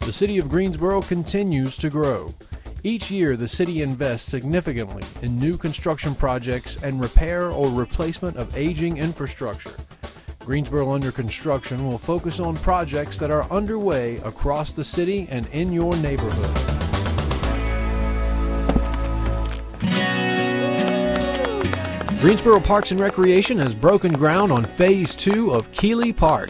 The city of Greensboro continues to grow. Each year, the city invests significantly in new construction projects and repair or replacement of aging infrastructure. Greensboro Under Construction will focus on projects that are underway across the city and in your neighborhood. Greensboro Parks and Recreation has broken ground on Phase 2 of Keeley Park.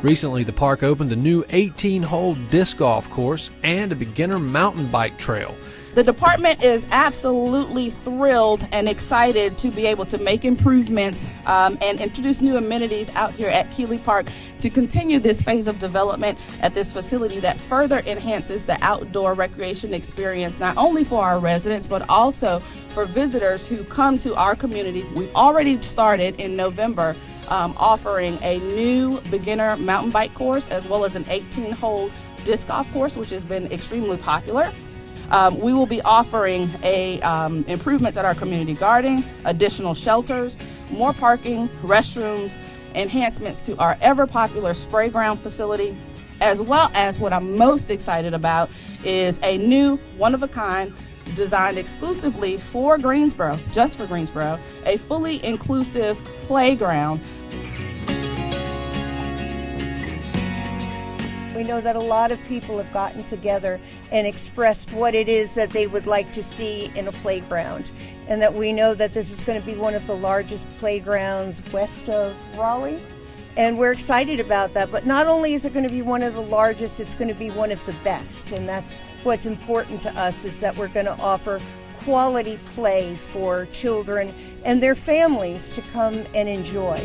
Recently, the park opened a new 18-hole disc golf course and a beginner mountain bike trail. The department is absolutely thrilled and excited to be able to make improvements and introduce new amenities out here at Keeley Park to continue this phase of development at this facility that further enhances the outdoor recreation experience, not only for our residents, but also for visitors who come to our community. We've already started in November offering a new beginner mountain bike course as well as an 18-hole disc golf course, which has been extremely popular. We will be offering improvements at our community garden, additional shelters, more parking, restrooms, enhancements to our ever-popular spray ground facility, as well as what I'm most excited about is a new one-of-a-kind designed exclusively for Greensboro, just for Greensboro, a fully inclusive playground. We know that a lot of people have gotten together and expressed what it is that they would like to see in a playground, and that we know that this is going to be one of the largest playgrounds west of Raleigh, and we're excited about that. But not only is it going to be one of the largest, it's going to be one of the best, and that's what's important to us, is that we're going to offer quality play for children and their families to come and enjoy.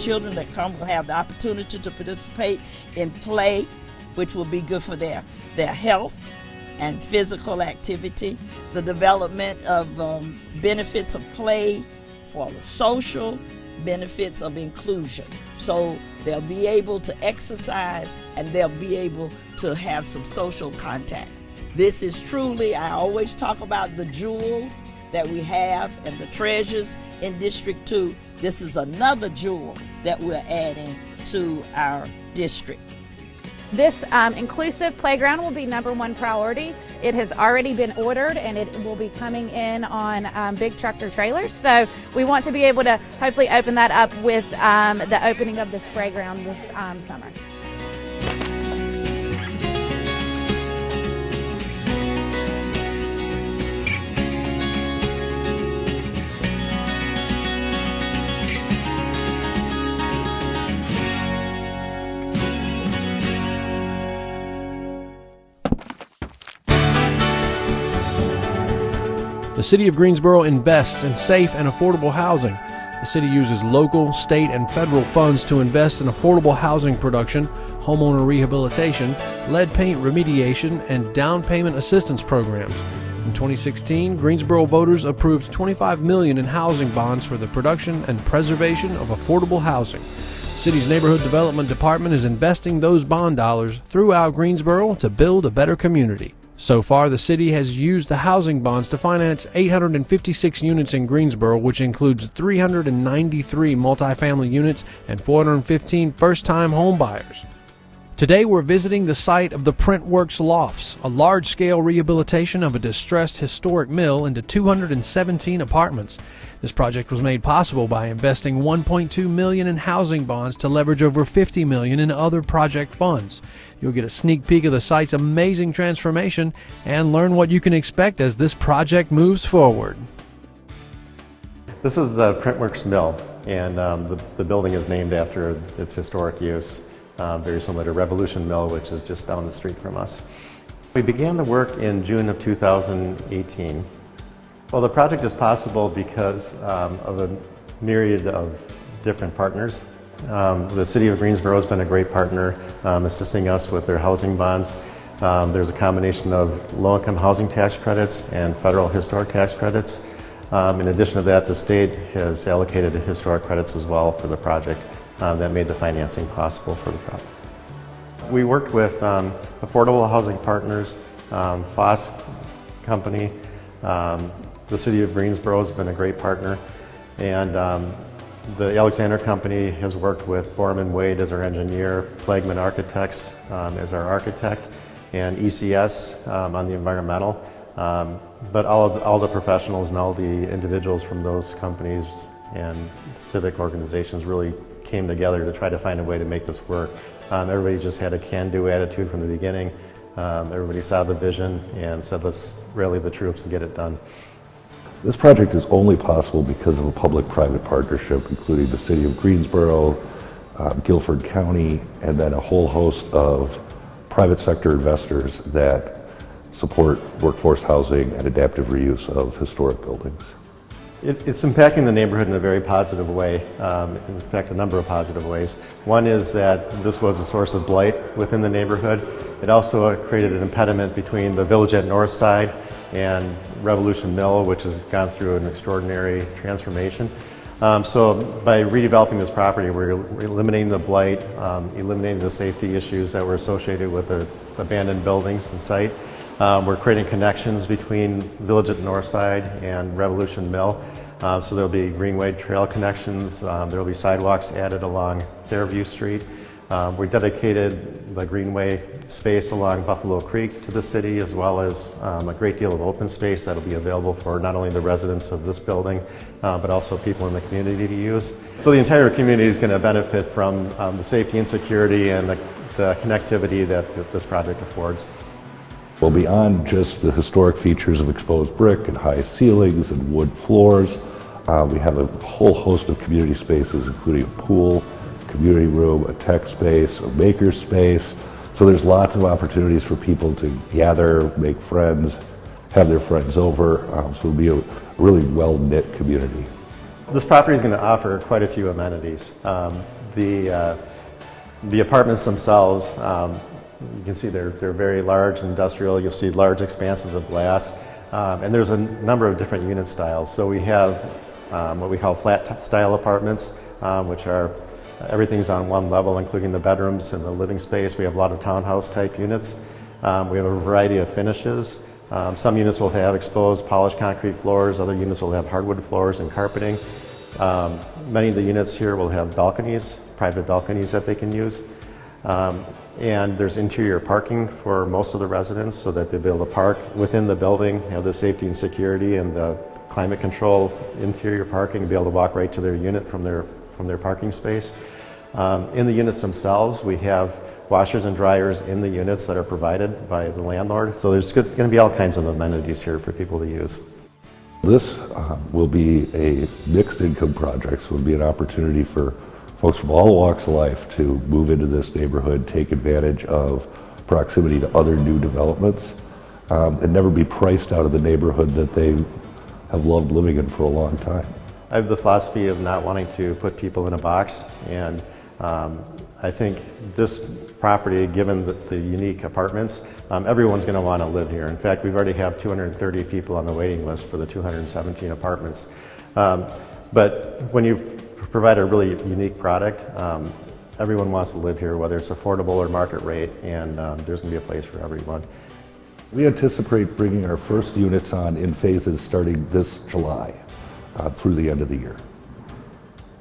Children that come will have the opportunity to participate in play, which will be good for their health and physical activity, the development of benefits of play for the social benefits of inclusion. So they'll be able to exercise and they'll be able to have some social contact. This is truly, I always talk about the jewels that we have and the treasures in District 2. This is another jewel that we're adding to our district. This inclusive playground will be #1 priority. It has already been ordered and it will be coming in on big tractor trailers. So we want to be able to hopefully open that up with the opening of the spray ground this summer. The city of Greensboro invests in safe and affordable housing. The city uses local, state, and federal funds to invest in affordable housing production, homeowner rehabilitation, lead paint remediation, and down payment assistance programs. In 2016, Greensboro voters approved $25 million in housing bonds for the production and preservation of affordable housing. The city's neighborhood development department is investing those bond dollars throughout Greensboro to build a better community. So far, the city has used the housing bonds to finance 856 units in Greensboro, which includes 393 multifamily units and 415 first-time home buyers. Today, we're visiting the site of the Printworks Lofts, a large-scale rehabilitation of a distressed historic mill into 217 apartments. This project was made possible by investing $1.2 million in housing bonds to leverage over $50 million in other project funds. You'll get a sneak peek of the site's amazing transformation and learn what you can expect as this project moves forward. This is the Printworks Mill, and the building is named after its historic use, very similar to Revolution Mill, which is just down the street from us. We began the work in June of 2018. Well, the project is possible because of a myriad of different partners. The City of Greensboro has been a great partner assisting us with their housing bonds. There's a combination of low-income housing tax credits and federal historic tax credits. In addition to that, the state has allocated historic credits as well for the project that made the financing possible for the project. We worked with Affordable Housing Partners, Foss Company. The City of Greensboro has been a great partner, and The Alexander Company has worked with Borman Wade as our engineer, Plagman Architects as our architect, and ECS on the environmental. But all the professionals and all the individuals from those companies and civic organizations really came together to try to find a way to make this work. Everybody just had a can-do attitude from the beginning. Everybody saw the vision and said, let's rally the troops and get it done. This project is only possible because of a public-private partnership, including the City of Greensboro, Guilford County, and then a whole host of private sector investors that support workforce housing and adaptive reuse of historic buildings. It's impacting the neighborhood in a very positive way, in fact a number of positive ways. One is that this was a source of blight within the neighborhood. It also created an impediment between the village at North Side and Revolution Mill, which has gone through an extraordinary transformation. So by redeveloping this property, we're eliminating the blight, eliminating the safety issues that were associated with the abandoned buildings and site. We're creating connections between Village at Northside and Revolution Mill. So there'll be Greenway Trail connections. There'll be sidewalks added along Fairview Street. We dedicated the Greenway space along Buffalo Creek to the city, as well as a great deal of open space that'll be available for not only the residents of this building, but also people in the community to use. So the entire community is going to benefit from the safety and security and the connectivity that this project affords. Well, beyond just the historic features of exposed brick and high ceilings and wood floors, we have a whole host of community spaces, including a pool, community room, a tech space, a maker space. So there's lots of opportunities for people to gather, make friends, have their friends over. So it'll be a really well-knit community. This property is going to offer quite a few amenities. The apartments themselves, you can see they're very large industrial. You'll see large expanses of glass. And there's a number of different unit styles. So we have what we call flat style apartments, which are everything's on one level, including the bedrooms and the living space. We have a lot of townhouse type units. We have a variety of finishes. Some units will have exposed polished concrete floors. Other units will have hardwood floors and carpeting. Many of the units here will have balconies, private balconies that they can use. And there's interior parking for most of the residents so that they'll be able to park within the building, have the safety and security and the climate control interior parking, and be able to walk right to their unit from their parking space. In the units themselves, we have washers and dryers in the units that are provided by the landlord. So there's going to be all kinds of amenities here for people to use. This will be a mixed income project, so it'll be an opportunity for folks from all walks of life to move into this neighborhood, take advantage of proximity to other new developments, and never be priced out of the neighborhood that they have loved living in for a long time. I have the philosophy of not wanting to put people in a box, and I think this property, given the unique apartments, everyone's going to want to live here. In fact, we've already have 230 people on the waiting list for the 217 apartments. But when you provide a really unique product, everyone wants to live here, whether it's affordable or market rate, and there's going to be a place for everyone. We anticipate bringing our first units on in phases starting this July through the end of the year.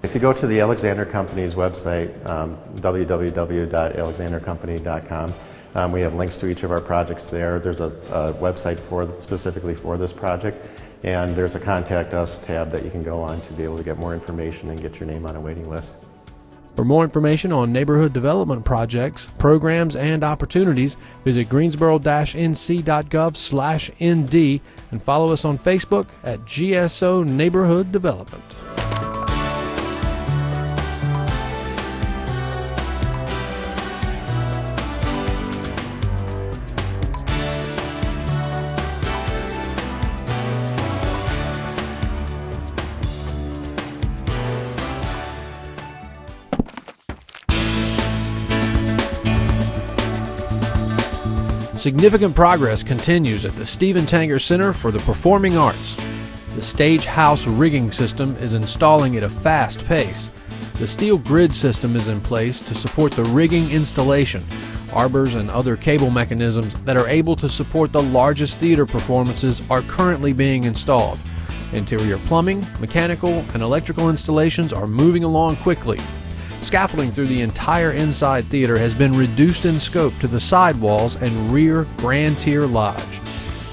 If you go to the Alexander Company's website, www.alexandercompany.com, we have links to each of our projects there. There's a website specifically for this project, and there's a Contact Us tab that you can go on to be able to get more information and get your name on a waiting list. For more information on neighborhood development projects, programs, and opportunities, visit greensboro-nc.gov/ND and follow us on Facebook at GSO Neighborhood Development. Significant progress continues at the Stephen Tanger Center for the Performing Arts. The stage house rigging system is installing at a fast pace. The steel grid system is in place to support the rigging installation, arbors and other cable mechanisms that are able to support the largest theater performances are currently being installed. Interior plumbing, mechanical, and electrical installations are moving along quickly. Scaffolding through the entire inside theater has been reduced in scope to the sidewalls and rear Grand Tier Lodge.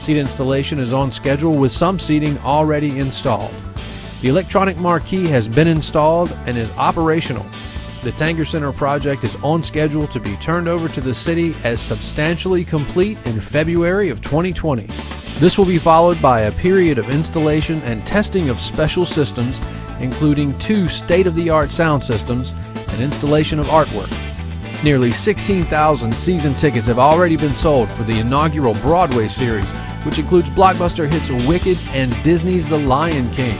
Seat installation is on schedule with some seating already installed. The electronic marquee has been installed and is operational. The Tanger Center project is on schedule to be turned over to the city as substantially complete in February of 2020. This will be followed by a period of installation and testing of special systems, including 2 state-of-the-art sound systems and installation of artwork. Nearly 16,000 season tickets have already been sold for the inaugural Broadway series, which includes blockbuster hits Wicked and Disney's The Lion King.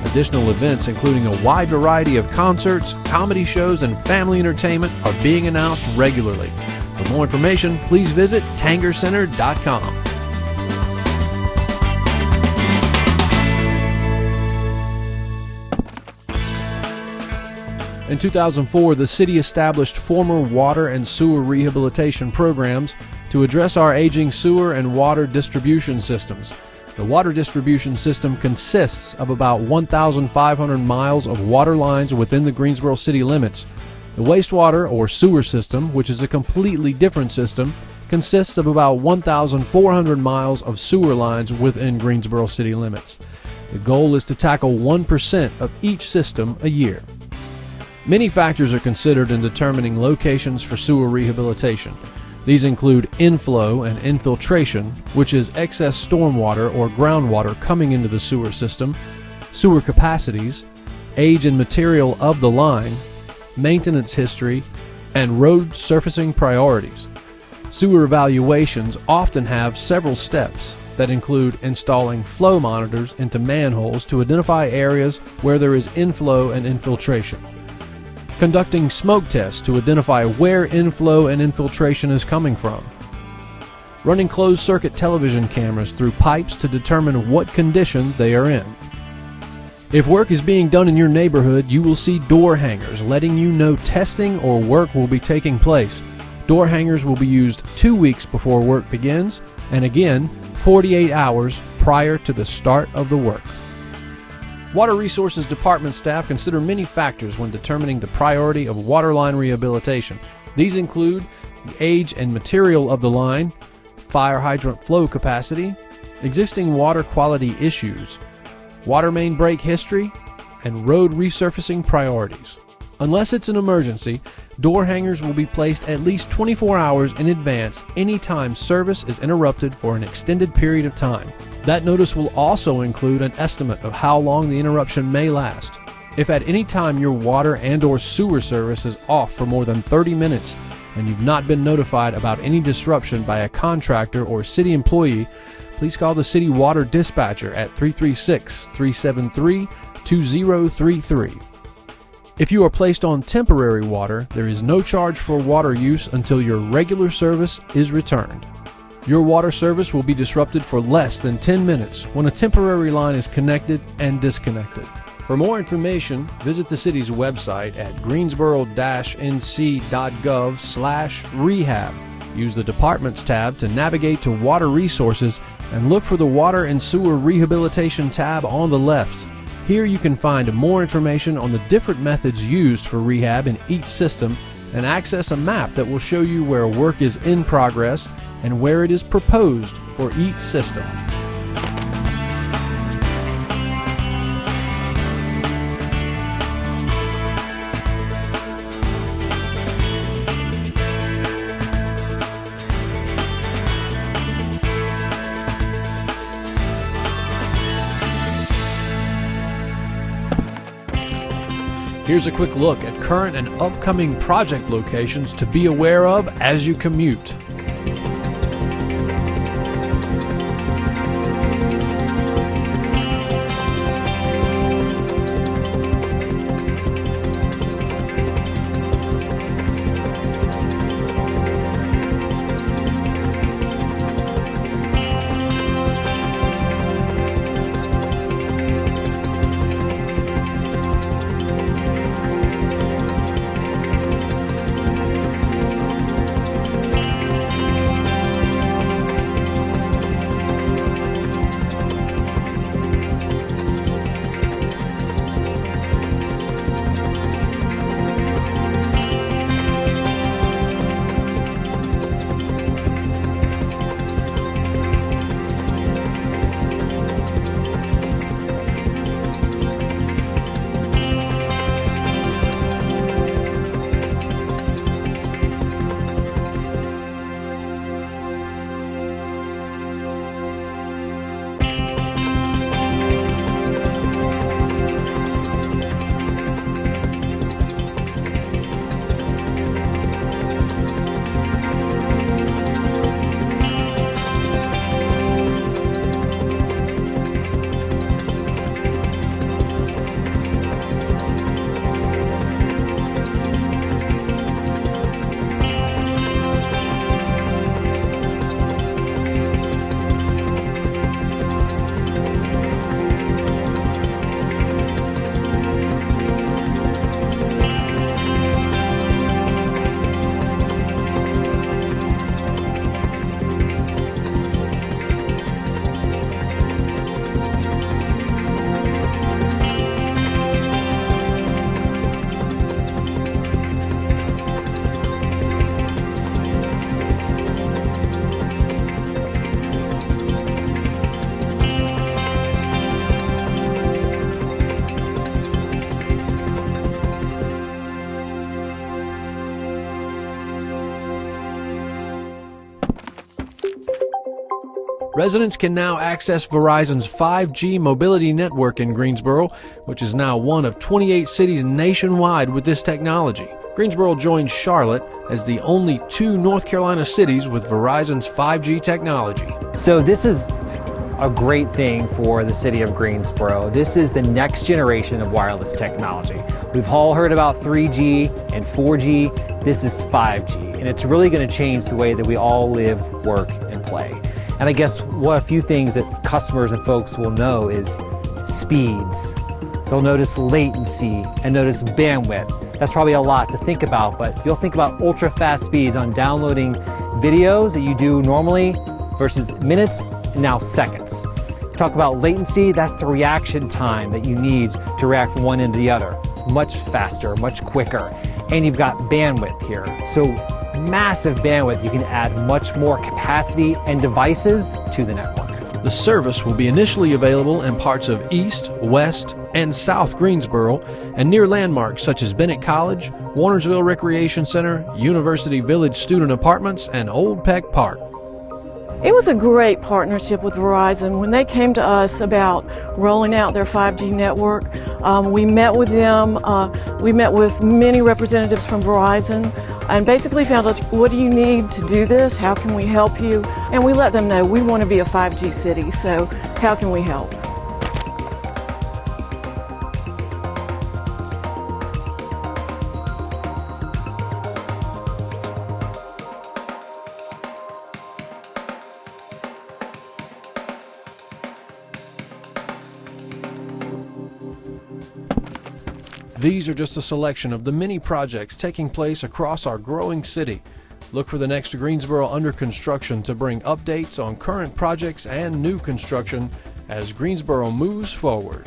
Additional events, including a wide variety of concerts, comedy shows, and family entertainment, are being announced regularly. For more information, please visit tangercenter.com. In 2004, the city established former water and sewer rehabilitation programs to address our aging sewer and water distribution systems. The water distribution system consists of about 1,500 miles of water lines within the Greensboro city limits. The wastewater or sewer system, which is a completely different system, consists of about 1,400 miles of sewer lines within Greensboro city limits. The goal is to tackle 1% of each system a year. Many factors are considered in determining locations for sewer rehabilitation. These include inflow and infiltration, which is excess stormwater or groundwater coming into the sewer system, sewer capacities, age and material of the line, maintenance history, and road surfacing priorities. Sewer evaluations often have several steps that include installing flow monitors into manholes to identify areas where there is inflow and infiltration, conducting smoke tests to identify where inflow and infiltration is coming from, running closed-circuit television cameras through pipes to determine what condition they are in. If work is being done in your neighborhood, you will see door hangers letting you know testing or work will be taking place. Door hangers will be used 2 weeks before work begins, and again 48 hours prior to the start of the work. Water Resources Department staff consider many factors when determining the priority of water line rehabilitation. These include the age and material of the line, fire hydrant flow capacity, existing water quality issues, water main break history, and road resurfacing priorities. Unless it's an emergency, door hangers will be placed at least 24 hours in advance anytime service is interrupted for an extended period of time. That notice will also include an estimate of how long the interruption may last. If at any time your water and/or sewer service is off for more than 30 minutes and you've not been notified about any disruption by a contractor or city employee, please call the city water dispatcher at 336-373-2033. If you are placed on temporary water, there is no charge for water use until your regular service is returned. Your water service will be disrupted for less than 10 minutes when a temporary line is connected and disconnected. For more information, visit the city's website at greensboro-nc.gov/rehab. Use the Departments tab to navigate to Water Resources and look for the Water and Sewer Rehabilitation tab on the left. Here you can find more information on the different methods used for rehab in each system and access a map that will show you where work is in progress and where it is proposed for each system. Here's a quick look at current and upcoming project locations to be aware of as you commute. Residents can now access Verizon's 5G mobility network in Greensboro, which is now one of 28 cities nationwide with this technology. Greensboro joins Charlotte as the only two North Carolina cities with Verizon's 5G technology. So this is a great thing for the city of Greensboro. This is the next generation of wireless technology. We've all heard about 3G and 4G. This is 5G, and it's really going to change the way that we all live, work, and play. And I guess what a few things that customers and folks will know is speeds. They'll notice latency and notice bandwidth. That's probably a lot to think about, but you'll think about ultra fast speeds on downloading videos that you do normally versus minutes and now seconds. Talk about latency, that's the reaction time that you need to react from one end to the other. Much faster, much quicker. And you've got bandwidth here. So massive bandwidth, you can add much more capacity and devices to the network. The service will be initially available in parts of East, West, and South Greensboro and near landmarks such as Bennett College, Warnersville Recreation Center, University Village Student Apartments, and Old Peck Park. It was a great partnership with Verizon. When they came to us about rolling out their 5G network, we met with them. We met with many representatives from Verizon and basically found out, what do you need to do this? How can we help you? And we let them know we want to be a 5G city, so how can we help? These are just a selection of the many projects taking place across our growing city. Look for the next Greensboro under construction to bring updates on current projects and new construction as Greensboro moves forward.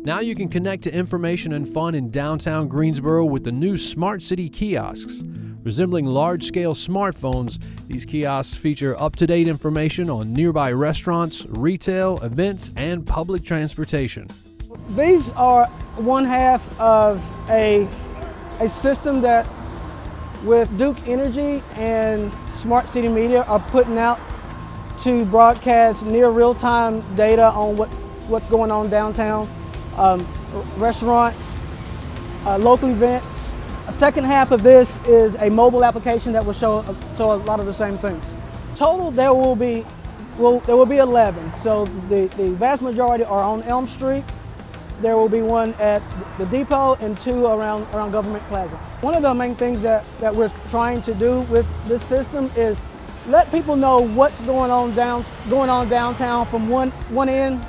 Now you can connect to information and fun in downtown Greensboro with the new Smart City kiosks. Resembling large-scale smartphones, these kiosks feature up-to-date information on nearby restaurants, retail, events, and public transportation. These are one half of a system that with Duke Energy and Smart City Media are putting out to broadcast near real-time data on what's going on downtown, restaurants, local events. A second half of this is a mobile application that will show a lot of the same things. Total, there will be 11. So the vast majority are on Elm Street. There will be one at the depot and 2 around Government Plaza. One of the main things that we're trying to do with this system is let people know what's going on downtown from one end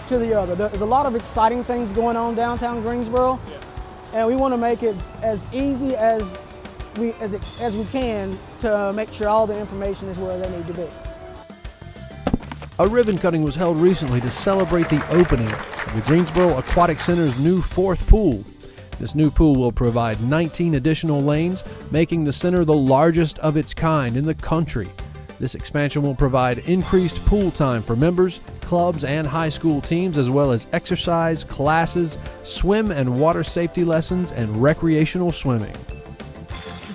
to the other. There's a lot of exciting things going on downtown Greensboro, and we want to make it as easy as we can to make sure all the information is where they need to be. A ribbon cutting was held recently to celebrate the opening of the Greensboro Aquatic Center's new 4th pool. This new pool will provide 19 additional lanes, making the center the largest of its kind in the country. This expansion will provide increased pool time for members, clubs, and high school teams, as well as exercise, classes, swim and water safety lessons, and recreational swimming.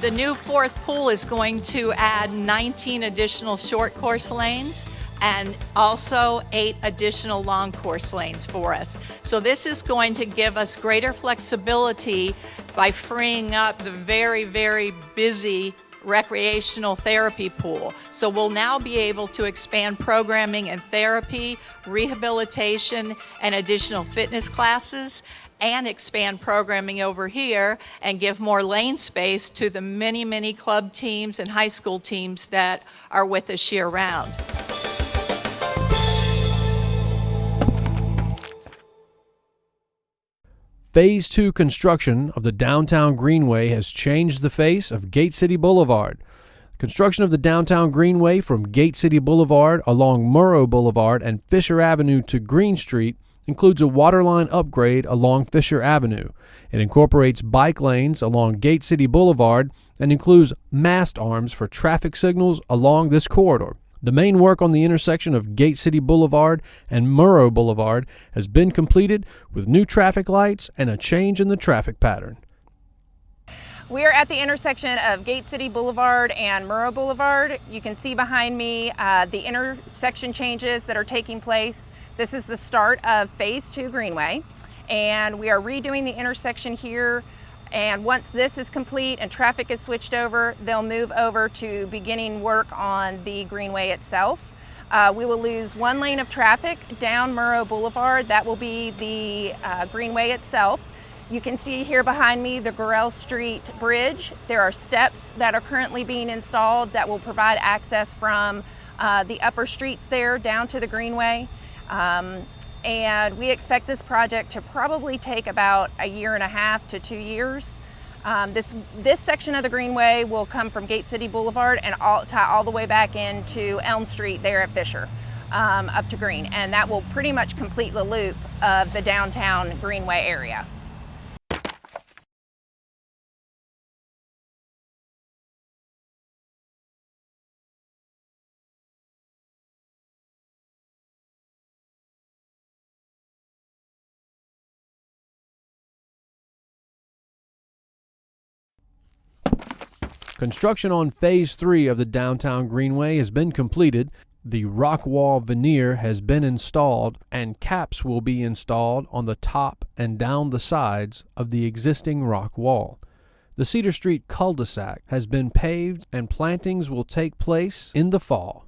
The new 4th pool is going to add 19 additional short course lanes and also 8 additional long course lanes for us. So this is going to give us greater flexibility by freeing up the very, very busy recreational therapy pool. So we'll now be able to expand programming and therapy, rehabilitation, and additional fitness classes, and expand programming over here and give more lane space to the many, many club teams and high school teams that are with us year-round. Phase 2 construction of the downtown Greenway has changed the face of Gate City Boulevard. Construction of the downtown Greenway from Gate City Boulevard along Murrow Boulevard and Fisher Avenue to Green Street includes a waterline upgrade along Fisher Avenue. It incorporates bike lanes along Gate City Boulevard and includes mast arms for traffic signals along this corridor. The main work on the intersection of Gate City Boulevard and Murrow Boulevard has been completed with new traffic lights and a change in the traffic pattern. We are at the intersection of Gate City Boulevard and Murrow Boulevard. You can see behind me the intersection changes that are taking place. This is the start of Phase 2 Greenway, and we are redoing the intersection here. And once this is complete and traffic is switched over, they'll move over to beginning work on the Greenway itself. We will lose 1 lane of traffic down Murrow Boulevard. That will be the Greenway itself. You can see here behind me the Gorell Street Bridge. There are steps that are currently being installed that will provide access from the upper streets there down to the Greenway. And we expect this project to probably take about 1.5 to 2 years. This section of the Greenway will come from Gate City Boulevard and tie all the way back into Elm Street there at Fisher, up to Green. And that will pretty much complete the loop of the downtown Greenway area. Construction on Phase 3 of the downtown Greenway has been completed. The rock wall veneer has been installed, and caps will be installed on the top and down the sides of the existing rock wall. The Cedar Street cul-de-sac has been paved, and plantings will take place in the fall.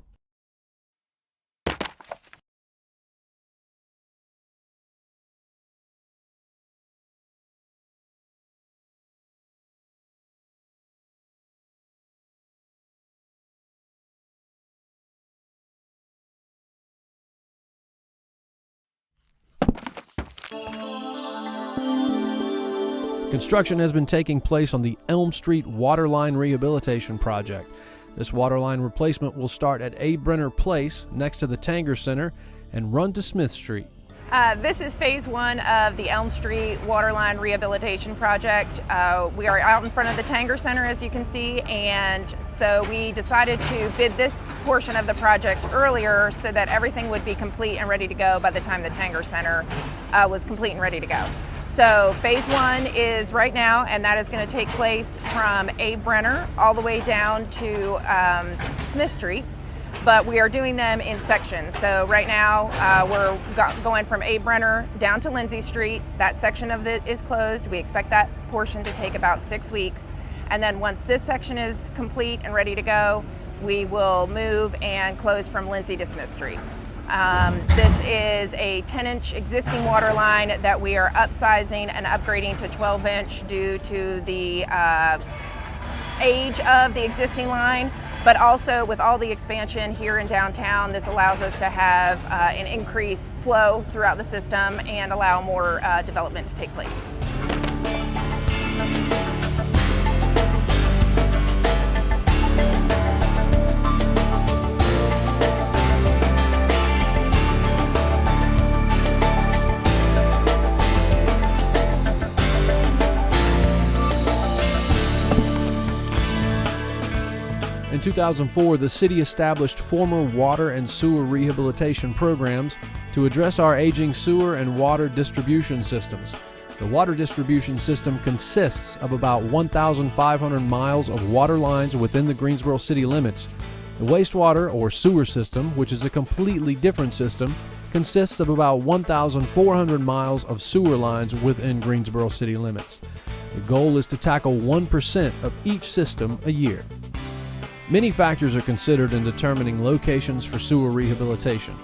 Construction has been taking place on the Elm Street Waterline Rehabilitation Project. This waterline replacement will start at A. Brenner Place next to the Tanger Center and run to Smith Street. This is phase one of the Elm Street Waterline Rehabilitation Project. We are out in front of the Tanger Center, as you can see, and so we decided to bid this portion of the project earlier so that everything would be complete and ready to go by the time the Tanger Center was complete and ready to go. So phase one is right now, and that is going to take place from Abe Brenner all the way down to Smith Street. But we are doing them in sections. So right now we're going from Abe Brenner down to Lindsay Street. That section of it is closed. We expect that portion to take about 6 weeks. And then once this section is complete and ready to go, we will move and close from Lindsay to Smith Street. This is a 10-inch existing water line that we are upsizing and upgrading to 12-inch due to the age of the existing line. But also with all the expansion here in downtown, this allows us to have an increased flow throughout the system and allow more development to take place. In 2004, the city established former water and sewer rehabilitation programs to address our aging sewer and water distribution systems. The water distribution system consists of about 1,500 miles of water lines within the Greensboro city limits. The wastewater or sewer system, which is a completely different system, consists of about 1,400 miles of sewer lines within Greensboro city limits. The goal is to tackle 1% of each system a year. Many factors are considered in determining locations for sewer rehabilitation.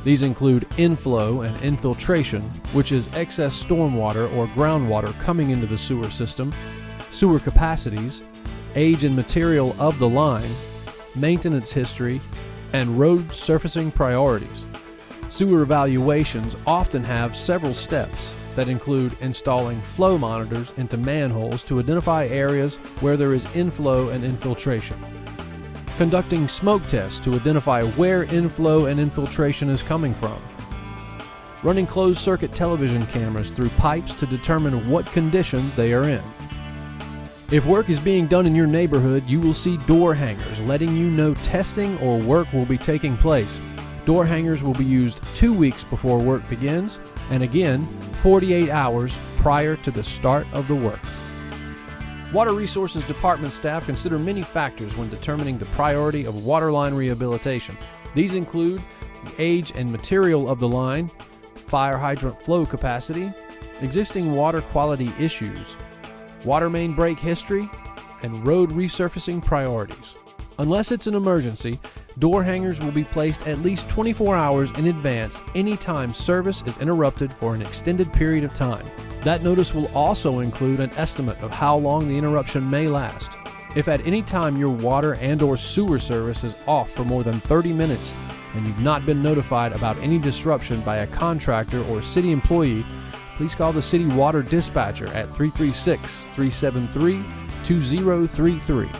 These include inflow and infiltration, which is excess stormwater or groundwater coming into the sewer system, sewer capacities, age and material of the line, maintenance history, and road surfacing priorities. Sewer evaluations often have several steps that include installing flow monitors into manholes to identify areas where there is inflow and infiltration, conducting smoke tests to identify where inflow and infiltration is coming from, running closed-circuit television cameras through pipes to determine what condition they are in. If work is being done in your neighborhood, you will see door hangers letting you know testing or work will be taking place. Door hangers will be used 2 weeks before work begins, and again 48 hours prior to the start of the work. Water Resources Department staff consider many factors when determining the priority of water line rehabilitation. These include the age and material of the line, fire hydrant flow capacity, existing water quality issues, water main break history, and road resurfacing priorities. Unless it's an emergency, door hangers will be placed at least 24 hours in advance anytime service is interrupted for an extended period of time. That notice will also include an estimate of how long the interruption may last. If at any time your water and/or sewer service is off for more than 30 minutes and you've not been notified about any disruption by a contractor or city employee, please call the city water dispatcher at 336-373-2033.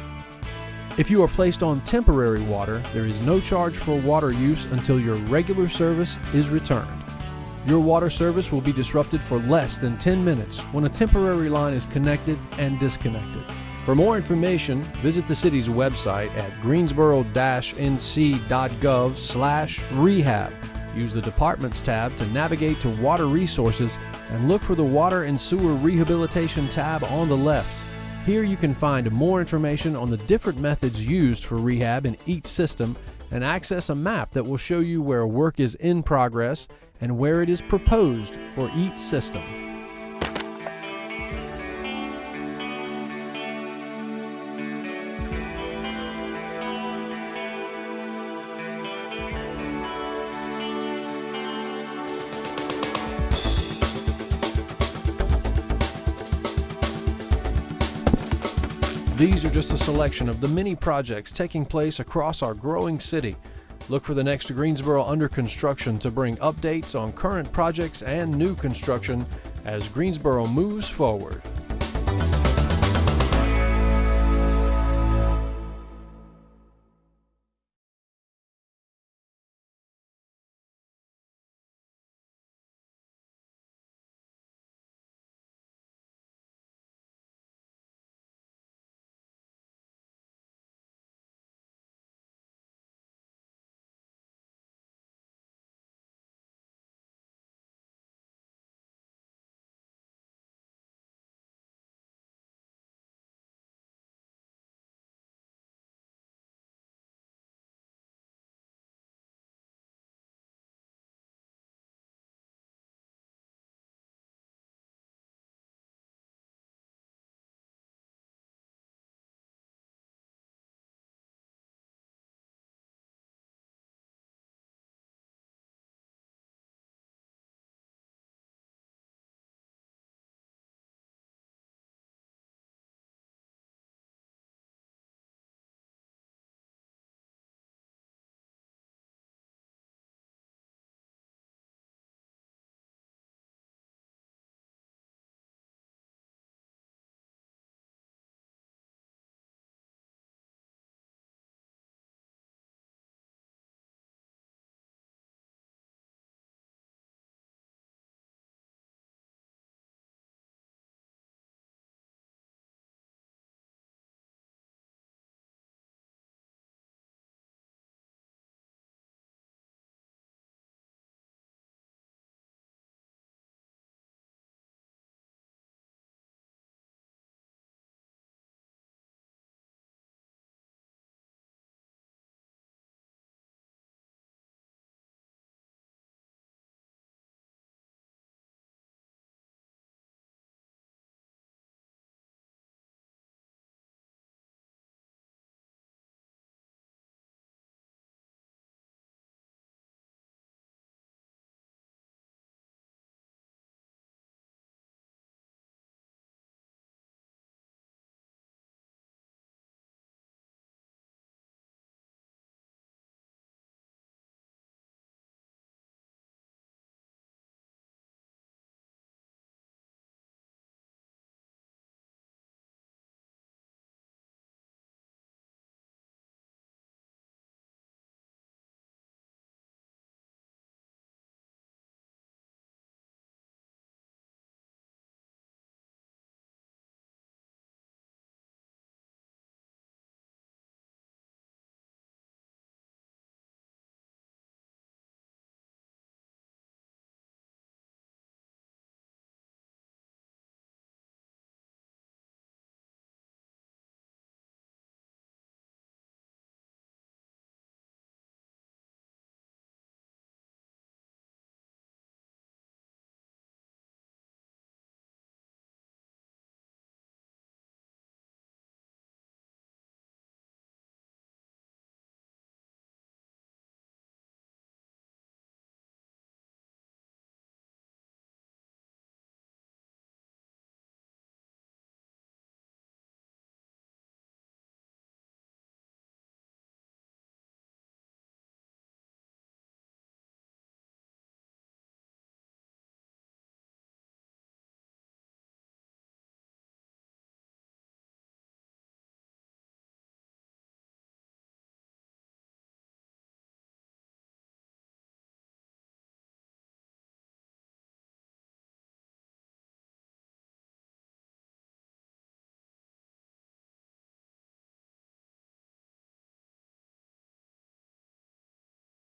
If you are placed on temporary water, there is no charge for water use until your regular service is returned. Your water service will be disrupted for less than 10 minutes when a temporary line is connected and disconnected. For more information, visit the city's website at greensboro-nc.gov/rehab. Use the Departments tab to navigate to Water Resources and look for the Water and Sewer Rehabilitation tab on the left. Here you can find more information on the different methods used for rehab in each system and access a map that will show you where work is in progress and where it is proposed for each system. These are just a selection of the many projects taking place across our growing city. Look for the next Greensboro under construction to bring updates on current projects and new construction as Greensboro moves forward.